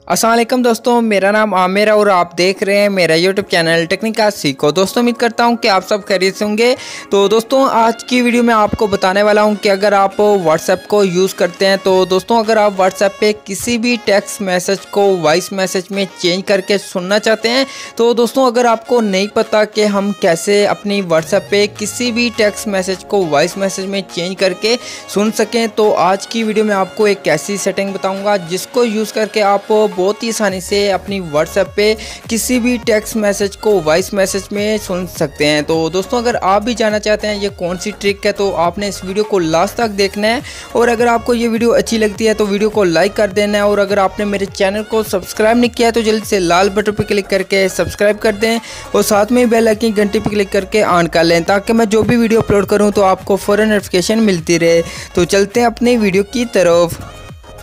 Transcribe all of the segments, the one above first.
अस्सलाम वालेकुम दोस्तों, मेरा नाम आमिर और आप देख रहे हैं मेरा यूट्यूब चैनल टेक्निका सीखो। दोस्तों उम्मीद करता हूं कि आप सब खैरियत से होंगे। तो दोस्तों आज की वीडियो में आपको बताने वाला हूं कि अगर आप व्हाट्सएप को यूज़ करते हैं तो दोस्तों अगर आप व्हाट्सएप पे किसी भी टेक्स्ट मैसेज को वॉइस मैसेज में चेंज करके सुनना चाहते हैं तो दोस्तों अगर आपको नहीं पता कि हम कैसे अपनी व्हाट्सएप पे किसी भी टेक्स्ट मैसेज को वॉइस मैसेज में चेंज करके सुन सकें तो आज की वीडियो में आपको एक ऐसी सेटिंग बताऊँगा जिसको यूज़ करके आप बहुत ही आसानी से अपनी व्हाट्सएप पे किसी भी टेक्स्ट मैसेज को वॉइस मैसेज में सुन सकते हैं। तो दोस्तों अगर आप भी जानना चाहते हैं ये कौन सी ट्रिक है तो आपने इस वीडियो को लास्ट तक देखना है और अगर आपको ये वीडियो अच्छी लगती है तो वीडियो को लाइक कर देना है और अगर आपने मेरे चैनल को सब्सक्राइब नहीं किया है तो जल्दी से लाल बटन पर क्लिक करके सब्सक्राइब कर दें और साथ में बेल आइकन घंटी पर क्लिक करके ऑन कर लें ताकि मैं जो भी वीडियो अपलोड करूँ तो आपको फ़ौरन नोटिफिकेशन मिलती रहे। तो चलते हैं अपने वीडियो की तरफ।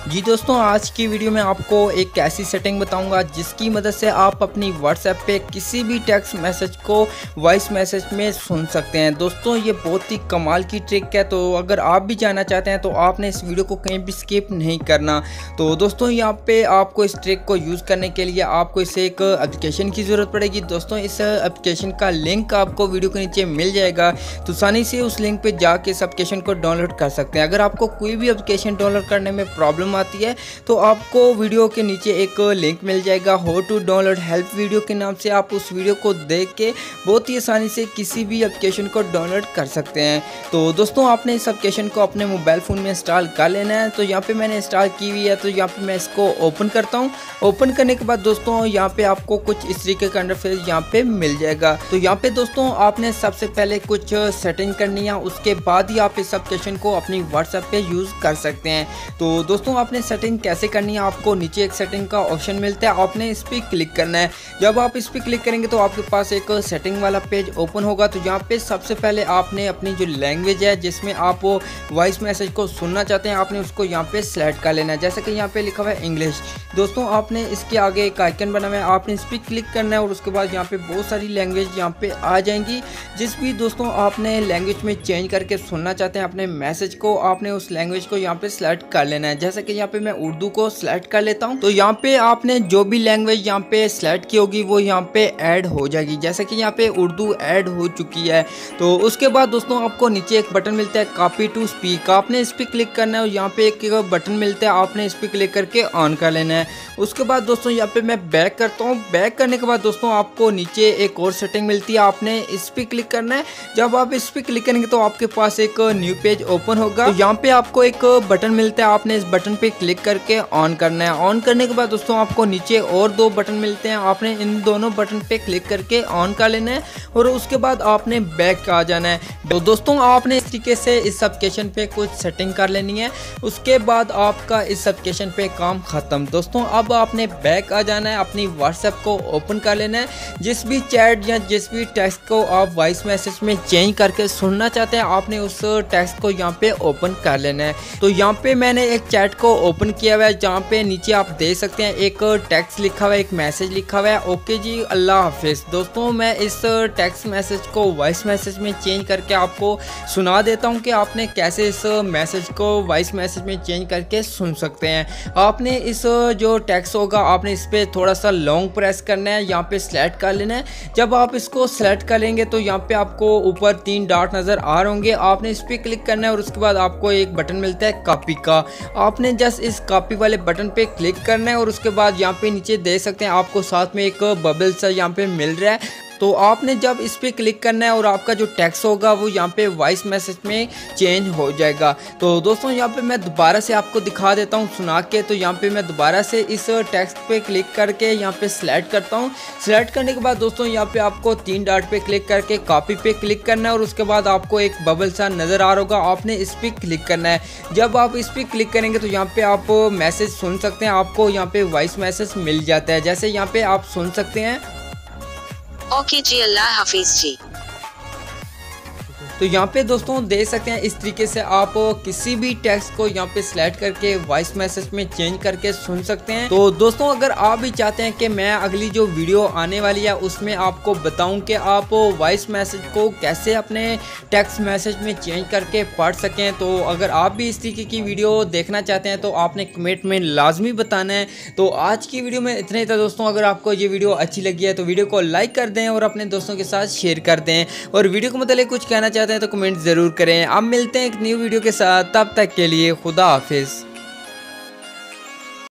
जी दोस्तों आज की वीडियो में आपको एक ऐसी सेटिंग बताऊंगा जिसकी मदद से आप अपनी व्हाट्सएप पे किसी भी टेक्स्ट मैसेज को वॉइस मैसेज में सुन सकते हैं। दोस्तों ये बहुत ही कमाल की ट्रिक है तो अगर आप भी जानना चाहते हैं तो आपने इस वीडियो को कहीं भी स्किप नहीं करना। तो दोस्तों यहाँ पे आपको इस ट्रिक को यूज़ करने के लिए आपको इसे एक एप्लीकेशन की ज़रूरत पड़ेगी। दोस्तों इस एप्लीकेशन का लिंक आपको वीडियो के नीचे मिल जाएगा तो आसानी से उस लिंक पर जाके इस एप्लीकेशन को डाउनलोड कर सकते हैं। अगर आपको कोई भी एप्लीकेशन डाउनलोड करने में प्रॉब्लम आती है तो आपको वीडियो के नीचे एक लिंक मिल जाएगा how to download help video के नाम से। आप उस वीडियो को देख के बहुत ही आसानी से किसी भी एप्लीकेशन को डाउनलोड कर सकते हैं। तो दोस्तों आपने इस एप्लीकेशन को अपने मोबाइल फ़ोन में इंस्टॉल कर लेना है। तो यहाँ पे मैंने इंस्टॉल की हुई है तो यहाँ पे मैं इसको ओपन करता हूँ। ओपन करने के बाद दोस्तों यहाँ पे आपको कुछ इस तरीके का इंटरफेस यहाँ पे मिल जाएगा। तो यहाँ पे दोस्तों आपने सबसे पहले कुछ सेटिंग करनी है उसके बाद ही आप इस एप्लीकेशन को अपनी व्हाट्सएप पे यूज़ कर सकते हैं। तो दोस्तों आपने सेटिंग कैसे करनी है आपको नीचे एक सेटिंग का ऑप्शन मिलता है, आपने इस पर क्लिक करना है। जब आप इस पर क्लिक करेंगे तो आपके पास एक सेटिंग वाला पेज ओपन होगा। तो यहाँ पे सबसे पहले आपने अपनी जो लैंग्वेज है जिसमें आप वॉइस मैसेज को सुनना चाहते हैं आपने उसको यहाँ पे सेलेक्ट कर लेना है। जैसे कि यहाँ पे लिखा हुआ है इंग्लिश। दोस्तों आपने इसके आगे एक आइकन बना हुआ है, आपने इस पर क्लिक करना है और उसके बाद यहाँ पे बहुत सारी लैंग्वेज यहाँ पे आ जाएंगी। जिस भी दोस्तों आपने लैंग्वेज में चेंज करके सुनना चाहते हैं अपने मैसेज को आपने उस लैंग्वेज को यहाँ पे सेलेक्ट कर लेना है। जैसे कि यहाँ पे मैं उर्दू को सिलेक्ट कर लेता हूं। तो यहाँ पे आपने जो भी लैंग्वेज यहाँ पे सिलेक्ट की होगी वो यहाँ पे ऐड हो जाएगी। जैसे कि यहाँ पे उर्दू ऐड हो चुकी है। तो उसके बाद दोस्तों आपको नीचे एक बटन मिलता है कॉपी टू स्पीक, आपने इस पर क्लिक करना है और यहाँ पे एक बटन मिलता है आपने इस पर क्लिक करके ऑन कर लेना है। उसके बाद दोस्तों यहाँ पे मैं बैक करता हूँ। बैक करने के बाद दोस्तों आपको नीचे एक और सेटिंग मिलती है, आपने इस पर क्लिक करना है। जब आप इस पर क्लिक करेंगे तो आपके पास एक न्यू पेज ओपन होगा। तो यहाँ पे आपको एक बटन मिलता है, आपने इस बटन पे क्लिक करके ऑन करना है। ऑन करने के बाद दोस्तों आपको नीचे और दो बटन मिलते हैं, आपने इन दोनों बटन पे क्लिक करके ऑन कर लेना है और उसके बाद आपने बैक आ जाना है। तो दोस्तों आपने इस तरीके से इस एप्लीकेशन पे कुछ सेटिंग कर लेनी है, उसके बाद आपका इस एप्लीकेशन पे काम खत्म। दोस्तों अब आपने बैक आ जाना है, अपनी व्हाट्सएप को ओपन कर लेना है। जिस भी चैट या जिस भी टेक्स्ट को आप वॉइस मैसेज में चेंज करके सुनना चाहते हैं आपने उस टेक्स्ट को यहाँ पे ओपन कर लेना है। तो यहाँ पे मैंने एक चैट को ओपन किया हुआ है जहाँ पे नीचे आप देख सकते हैं एक टेक्स्ट लिखा हुआ है, एक मैसेज लिखा हुआ है, ओके जी अल्लाह हाफिज़। दोस्तों मैं इस टेक्स्ट मैसेज को वॉइस मैसेज में चेंज करके आपको सुना देता हूं कि आपने कैसे इस मैसेज को वॉइस मैसेज में चेंज करके सुन सकते हैं। आपने इस जो टेक्स्ट होगा आपने इस पर थोड़ा सा लॉन्ग प्रेस करना है, यहाँ पे सेलेक्ट कर लेना है। जब आप इसको सेलेक्ट कर लेंगे तो यहाँ पे आपको ऊपर 3 डॉट नज़र आ रहे होंगे, आपने इस पर क्लिक करना है और उसके बाद आपको एक बटन मिलता है कॉपी का, आपने जस्ट इस कॉपी वाले बटन पे क्लिक करना है और उसके बाद यहाँ पे नीचे देख सकते हैं आपको साथ में एक बबल सा यहाँ पे मिल रहा है। तो आपने जब इस पर क्लिक करना है और आपका जो टेक्स्ट होगा वो यहाँ पे वॉइस मैसेज में चेंज हो जाएगा। तो दोस्तों यहाँ पे मैं दोबारा से आपको दिखा देता हूँ सुना के। तो यहाँ पे मैं दोबारा से इस टेक्स्ट पे क्लिक करके यहाँ पे सेलेक्ट करता हूँ। सेलेक्ट करने के बाद दोस्तों यहाँ पे आपको 3 डॉट पे क्लिक करके कॉपी पे क्लिक करना है और उसके बाद आपको एक बबल सा नज़र आ रहा होगा, आपने इस पर क्लिक करना है। जब आप इस पर क्लिक करेंगे तो यहाँ पे आप मैसेज सुन सकते हैं, आपको यहाँ पे वॉइस मैसेज मिल जाता है। जैसे यहाँ पे आप सुन सकते हैं ओके जी अल्लाह हाफिज जी। तो यहाँ पे दोस्तों देख सकते हैं इस तरीके से आप किसी भी टेक्स्ट को यहाँ पे सिलेक्ट करके वॉइस मैसेज में चेंज करके सुन सकते हैं। तो दोस्तों अगर आप भी चाहते हैं कि मैं अगली जो वीडियो आने वाली है उसमें आपको बताऊं कि आप वॉइस मैसेज को कैसे अपने टेक्स्ट मैसेज में चेंज करके पढ़ सकें, तो अगर आप भी इस तरीके की वीडियो देखना चाहते हैं तो आपने कमेंट में लाजमी बताना है। तो आज की वीडियो में इतना ही था दोस्तों। अगर आपको ये वीडियो अच्छी लगी है तो वीडियो को लाइक कर दें और अपने दोस्तों के साथ शेयर कर दें, और वीडियो को मतलब कुछ कहना चाहते हैं तो कमेंट ज़रूर करें। अब मिलते हैं एक न्यू वीडियो के साथ, तब तक के लिए खुदा हाफिज़।